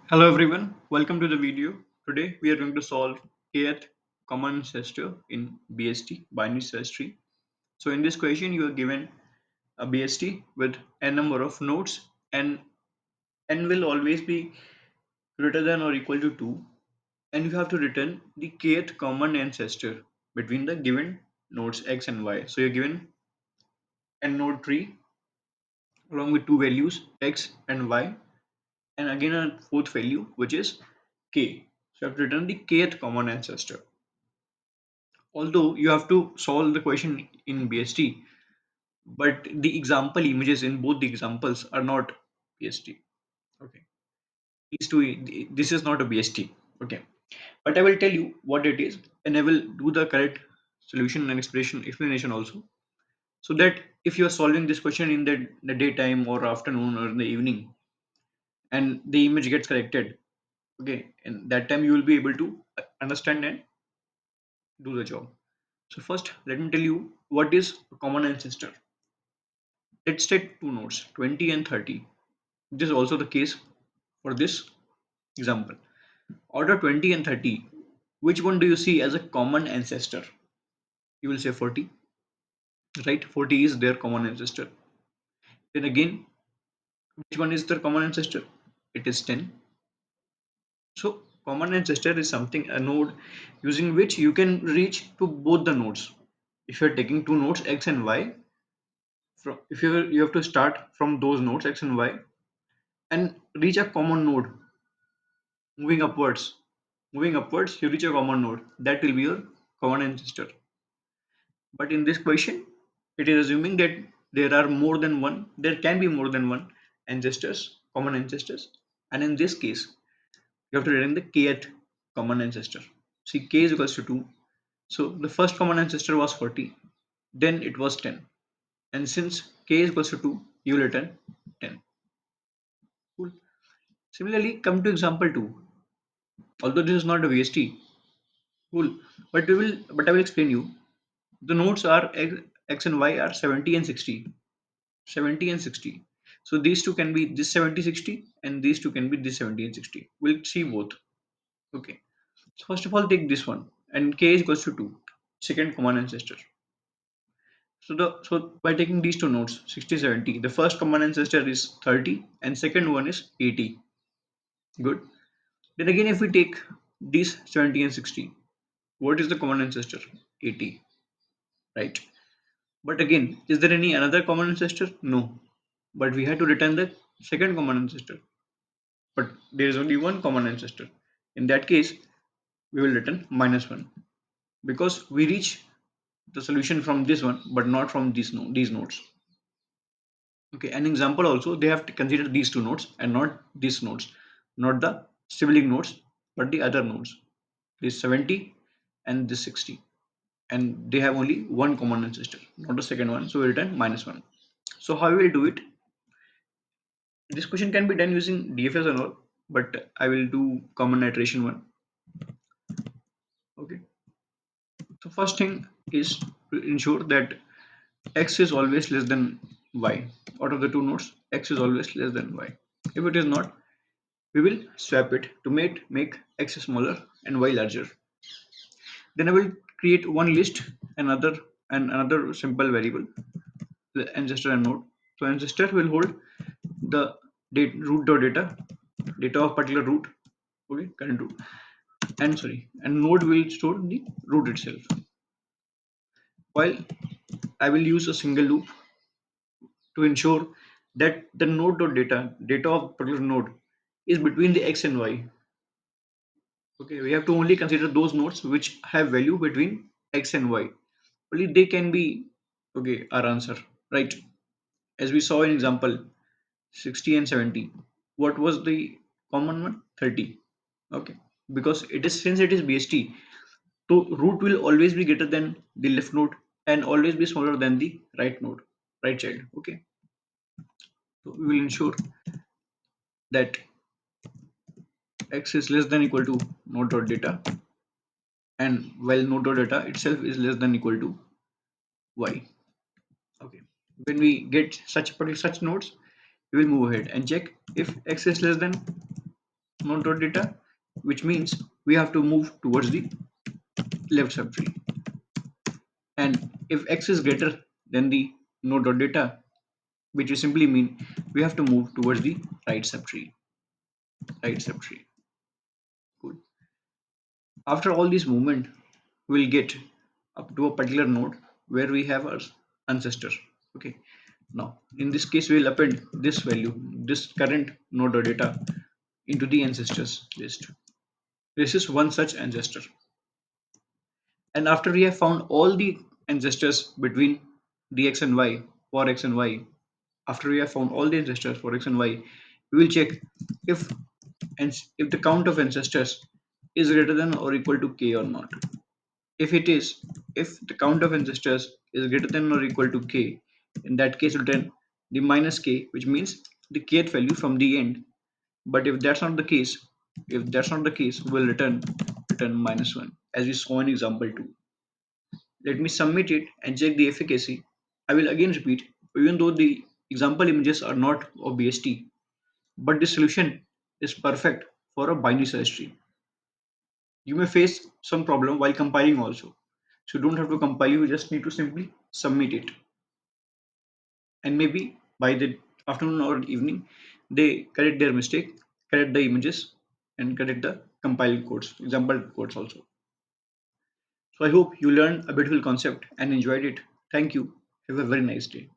Hello everyone, welcome to the video. Today we are going to solve kth common ancestor in BST, binary search tree. So in this question you are given a BST with n number of nodes and n will always be greater than or equal to 2, and you have to return the kth common ancestor between the given nodes x and y. So you're given n node tree along with two values x and y, and again a fourth value which is k. So you have to return the kth common ancestor. Although you have to solve the question in BST, but the example images in both the examples are not BST. Okay, these two, this is not a BST. Okay, but I will tell you what it is, and I will do the correct solution and explanation also, so that if you are solving this question in the daytime or afternoon or in the evening, and the image gets corrected, okay, and that time you will be able to understand and do the job. So first, let me tell you what is a common ancestor. Let's take two nodes 20 and 30. This is also the case for this example. Order 20 and 30. Which one do you see as a common ancestor? You will say 40, right? 40 is their common ancestor. Then again, which one is their common ancestor? It is 10. So common ancestor is something, a node using which you can reach to both the nodes. If you are taking two nodes x and y, if you have to start from those nodes x and y and reach a common node moving upwards. Moving upwards, you reach a common node. That will be your common ancestor. But in this question, it is assuming that there are more than one, there can be more than one ancestors, common ancestors. And in this case, you have to return the kth common ancestor. See, k is equals to 2. So the first common ancestor was 40, then it was 10. And since k is equals to 2, you will return 10. Cool. Similarly, come to example 2. Although this is not a VST, cool. But I will explain you. The nodes are x and y are 70 and 60. 70 and 60. So these two can be this 70 60, and these two can be this 70 and 60. We'll see both. Okay. So first of all, take this one, and k is equals to 2. Second common ancestor. So by taking these two nodes 60 70, the first common ancestor is 30 and second one is 80. Good. Then again, if we take these 70 and 60, what is the common ancestor? 80, right? But again, is there any another common ancestor? No. But we had to return the second common ancestor. But there is only one common ancestor. In that case, we will return -1 because we reach the solution from this one, but not from these nodes. Okay, an example also, they have to consider these two nodes and not these nodes, not the sibling nodes, but the other nodes. This 70 and this 60. And they have only one common ancestor, not a second one. So we return -1. So how we will do it? This question can be done using DFS and all, but I will do common iteration one. Okay. So first thing is to ensure that x is always less than y. Out of the two nodes, x is always less than y. If it is not, we will swap it to make x smaller and y larger. Then I will create one list, another simple variable, the ancestor and node. So ancestor will hold the root dot data of particular root, okay, current root, and node will store the root itself. While I will use a single loop to ensure that the node dot data of particular node is between the x and y. Okay, we have to only consider those nodes which have value between x and y. Only they can be, okay, our answer, right? As we saw in example 60 and 70. What was the common one? 30. Okay, because it is, since it is BST, so root will always be greater than the left node and always be smaller than the right node, right child. Okay, so we will ensure that x is less than equal to node dot data, and while node dot data itself is less than equal to y. Okay, when we get such nodes, we will move ahead and check if x is less than node dot data, which means we have to move towards the left subtree. And if x is greater than the node dot data, which will simply mean we have to move towards the right subtree. Right subtree. Good. After all this movement, we'll get up to a particular node where we have our ancestor. Okay. Now, in this case, we'll append this value, this current node or data, into the ancestors list. This is one such ancestor. And after we have found all the ancestors between the x and y, for x and y, after we have found all the ancestors for x and y, we will check if if the count of ancestors is greater than or equal to k or not. If it is, if the count of ancestors is greater than or equal to k, in that case return the minus k, which means the kth value from the end. But if that's not the case, we'll return minus 1, as we saw in example 2. Let me submit it and check the efficacy. I will again repeat, even though the example images are not of BST, but the solution is perfect for a binary search tree. You may face some problem while compiling also. So you don't have to compile, you just need to simply submit it. And maybe by the afternoon or evening, they correct their mistake, correct the images, and correct the compiled codes, example codes also. So I hope you learned a beautiful concept and enjoyed it. Thank you. Have a very nice day.